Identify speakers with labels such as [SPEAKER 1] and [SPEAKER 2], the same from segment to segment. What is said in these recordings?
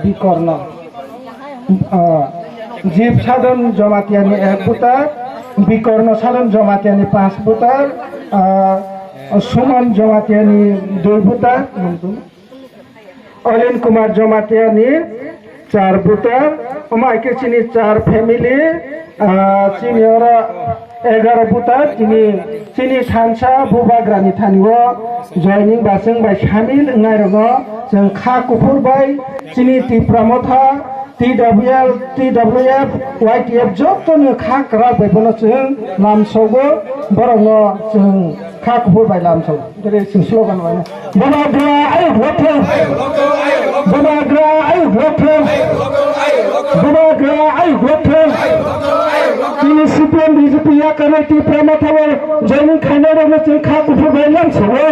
[SPEAKER 1] বিকর্ণ জীব সাধন জমাতিয়ানি 1 ভোটার, বিকর্ণ সাধন জমাতিয়ানি 5 ভোটার, সুমন জমাতিয়ানি 2 ভোটার, অলিন কুমার জমাতিয়ানি 4 ভোটার, মাইকে চিনি 4 ফ্যামিলি, চিনি ওরা 11 ভোটার, চিনি सानसा बुबाग्रानि थानियो जयनिं बासों बाय सामिल नायरङ जों खा कुफुर बाय चिनि तिप्रामथा TWF YTF जतनो खा क्रा बायबोनो जों नामसौबो बरङ जों खा कुफुर बाय नामसौ जेरै जों स्लोगान वानो बुबाग्रा आइ भोटे बुबाग्रा आइ भोटे बुबाग्रा आइ भोटे ini CPM BJP ya karena ti pramatawa jaining khainara na chai kha kufu bai lam sawo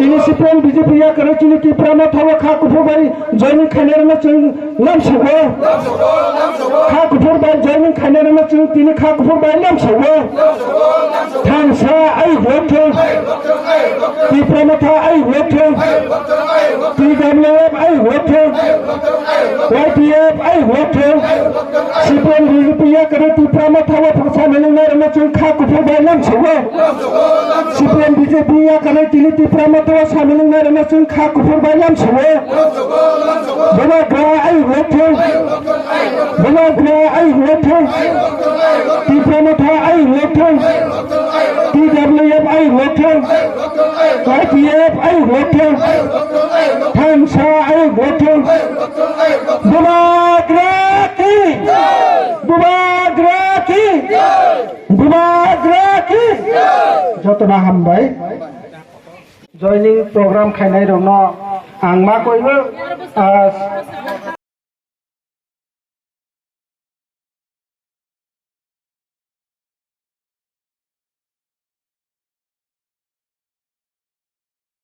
[SPEAKER 1] ini CPM BJP ya karena ti pramatawa kha kufu bai jaining khainara na chai lam sawo kha kufu bai jaining khainara na chai tini kha kufu bai lam sawo thansa ai vote ti pramata ai vote TWF ai vote YTF ai vote CPM BJP ya karena ti pramatawa phasa melingar na chung kha kufu bai lam sawo CPM BJP ya karena ti pramatawa sa melingar na chung kha kufu bai lam sawo bana gra ai vote bana gra ai vote ti pramata ai vote TWF ai vote YTF ai vote thansa ai vote bana gra ki जतना हामबाय जयनिं programme खायनाय रंनो आं मा कइबो